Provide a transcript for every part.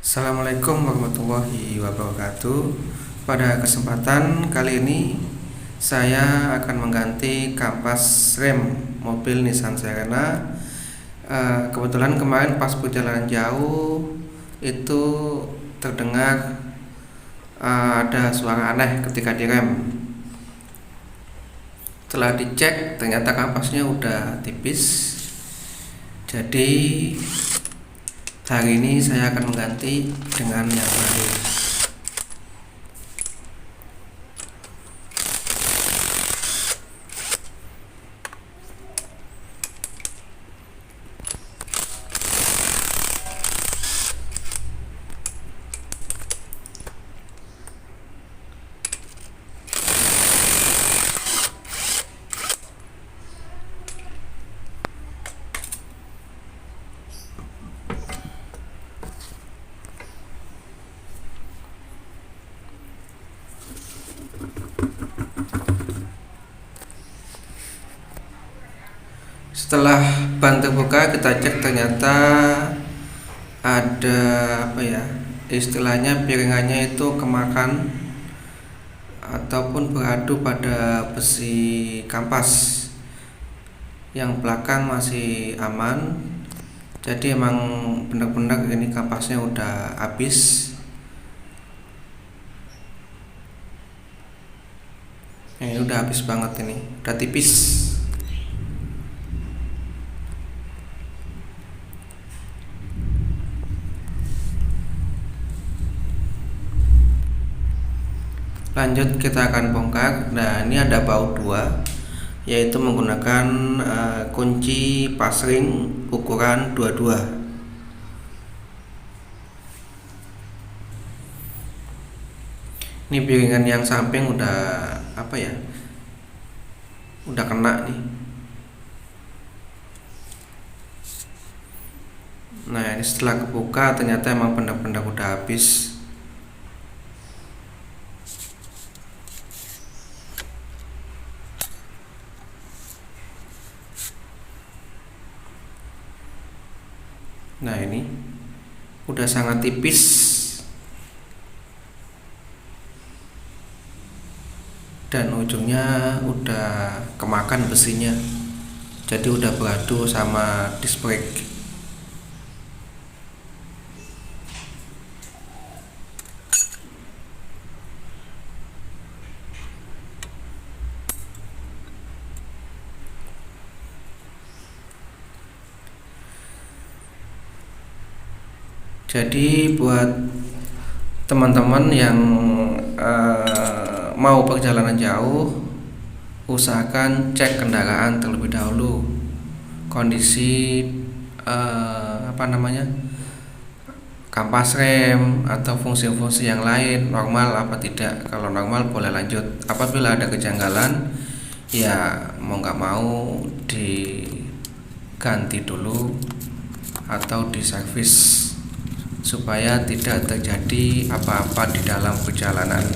Assalamualaikum warahmatullahi wabarakatuh. Pada kesempatan kali ini saya akan mengganti kampas rem mobil Nissan Serena. Kebetulan kemarin pas perjalanan jauh itu terdengar ada suara aneh ketika direm. Setelah dicek ternyata kampasnya udah tipis. Jadi hari ini saya akan mengganti dengan yang baru. Setelah ban terbuka, kita cek ternyata ada istilahnya piringannya itu kemakan ataupun beradu pada besi kampas. Yang belakang masih aman. Jadi emang benar-benar ini kampasnya udah habis. Ini udah habis banget, ini udah tipis. Lanjut kita akan bongkar. Nah, ini ada baut dua, yaitu menggunakan kunci pasring ukuran 22. Ini piringan yang samping udah udah kena nih. Nah, ini setelah kebuka ternyata emang benar-benar udah habis. Nah, ini udah sangat tipis dan ujungnya udah kemakan besinya, jadi udah beradu sama disc brake. Jadi buat teman-teman yang mau perjalanan jauh, usahakan cek kendaraan terlebih dahulu, kondisi kampas rem atau fungsi-fungsi yang lain normal apa tidak. Kalau normal boleh lanjut. Apabila ada kejanggalan, ya mau nggak mau diganti dulu atau diservis supaya tidak terjadi apa-apa di dalam perjalanan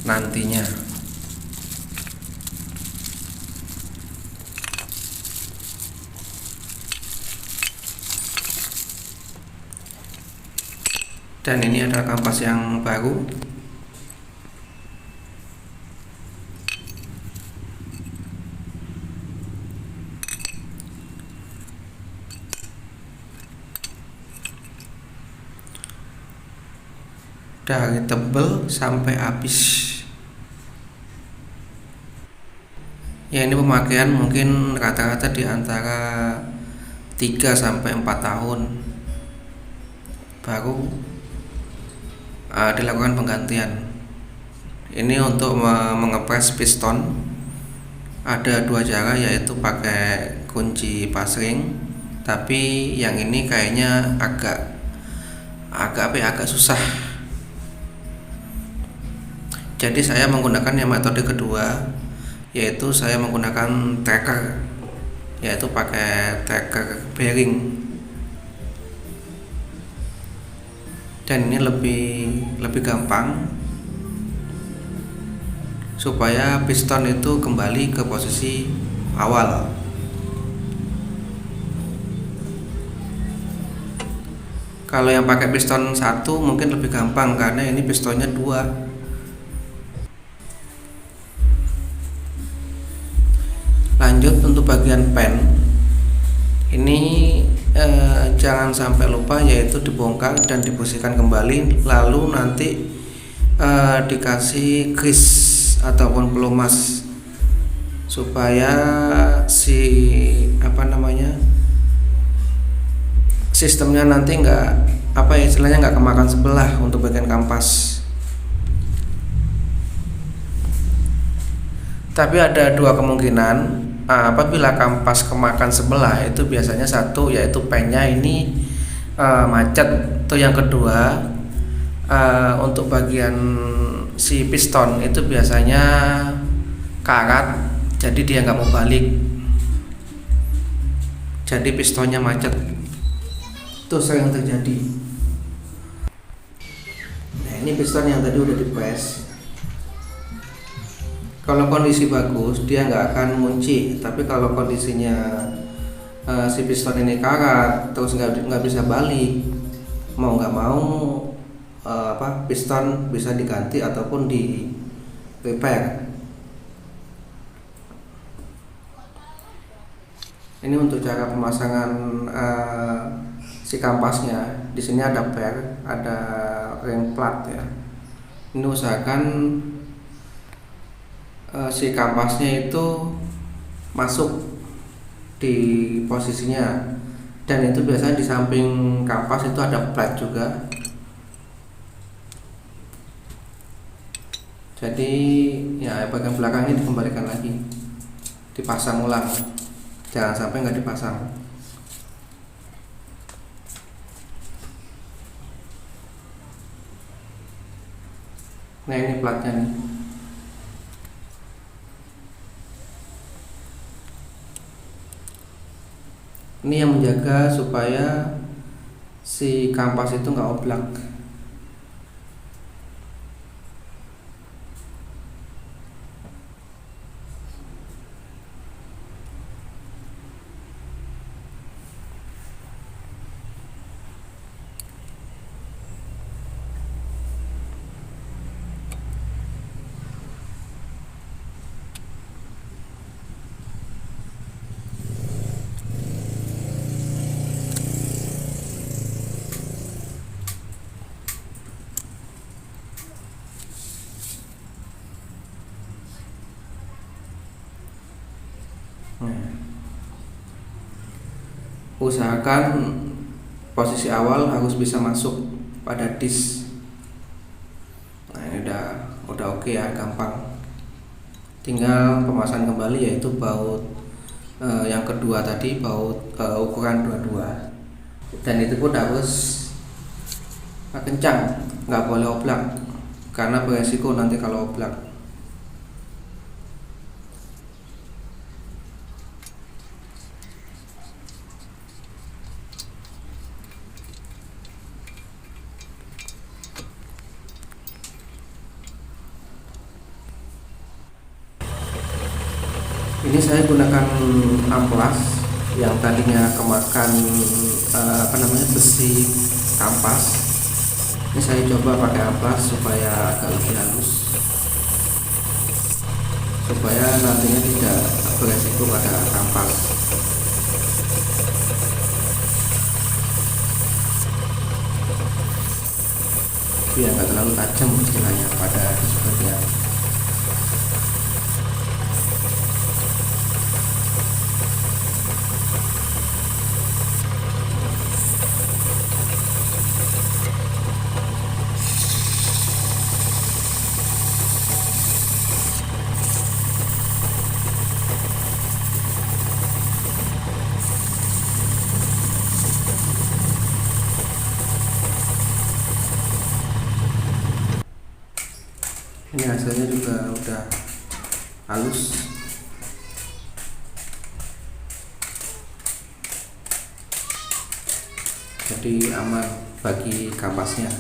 nantinya. Dan ini adalah kampas yang baru. Dari tebel sampai habis. Ya, ini pemakaian mungkin rata-rata di antara 3 sampai 4 tahun baru dilakukan penggantian. Ini untuk mengepres piston ada 2 cara, yaitu pakai kunci pasring, tapi yang ini kayaknya agak susah. Jadi saya menggunakan yang metode kedua, yaitu saya menggunakan tracker, yaitu pakai tracker bearing. Dan ini lebih gampang supaya piston itu kembali ke posisi awal. Kalau yang pakai piston satu mungkin lebih gampang karena ini pistonnya dua. Lanjut untuk bagian pen, ini jangan sampai lupa yaitu dibongkar dan dibersihkan kembali, lalu nanti dikasih grease ataupun pelumas supaya sistemnya nanti istilahnya nggak kemakan sebelah untuk bagian kampas. Tapi ada dua kemungkinan apabila kampas kemakan sebelah, itu biasanya satu yaitu pennya ini macet, atau yang kedua untuk bagian si piston itu biasanya karat, jadi dia nggak mau balik, jadi pistonnya macet. Itu sering terjadi. Nah, ini piston yang tadi udah dipres. Kalau kondisi bagus dia nggak akan ngunci, tapi kalau kondisinya si piston ini karat terus nggak bisa balik, mau nggak mau piston bisa diganti ataupun di repair. Ini untuk cara pemasangan si kampasnya. Di sini ada per, ada ring plat ya. Ini usahakan si kampasnya itu masuk di posisinya, dan itu biasanya di samping kampas itu ada plat juga. Jadi ya bagian belakangnya dikembalikan lagi, dipasang ulang, jangan sampai nggak dipasang. Nah, ini platnya nih. Ini yang menjaga supaya si kampas itu nggak oblak. Usahakan posisi awal harus bisa masuk pada disk. Nah, ini udah oke ya, gampang. Tinggal pemasangan kembali yaitu baut yang kedua tadi, baut ukuran 22. Dan itu pun harus kencang, nggak boleh oblak karena beresiko nanti kalau oblak. Ini saya gunakan amplas yang tadinya kemakan besi kampas. Ini saya coba pakai amplas supaya agak lebih halus, supaya nantinya tidak beresiko pada kampas. Biar nggak terlalu tajam istilahnya pada bagian. Ini hasilnya juga udah halus, jadi aman bagi kampasnya.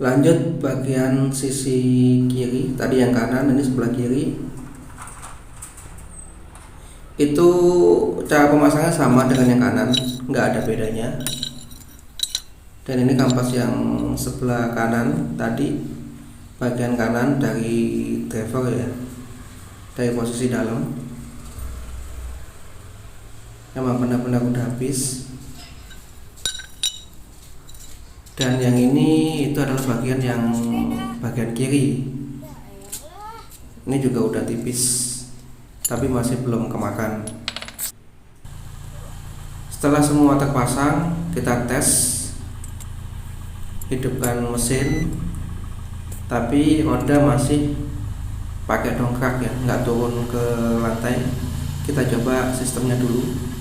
Lanjut bagian sisi kiri, tadi yang kanan, ini sebelah kiri. Itu cara pemasangnya sama dengan yang kanan, nggak ada bedanya. Dan ini kampas yang sebelah kanan tadi, bagian kanan dari driver ya, dari posisi dalam, emang benar-benar udah habis. Dan yang ini itu adalah bagian kiri, ini juga udah tipis tapi masih belum kemakan. Setelah semua terpasang, kita tes, hidupkan mesin, tapi roda masih pakai dongkrak ya, nggak turun ke lantai. Kita coba sistemnya dulu.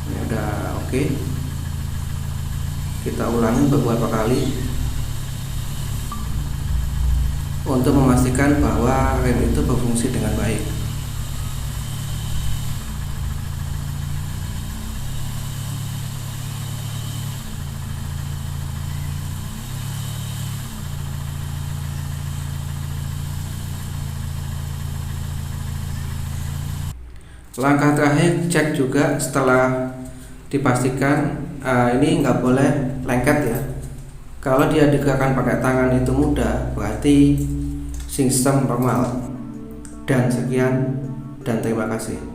Ini udah oke. Kita ulangi beberapa kali untuk memastikan bahwa rem itu berfungsi dengan baik. Langkah terakhir, cek juga setelah dipastikan ini nggak boleh lengket ya. Kalau dia digerakkan pakai tangan itu mudah, berarti sistem normal. Dan sekian, dan terima kasih.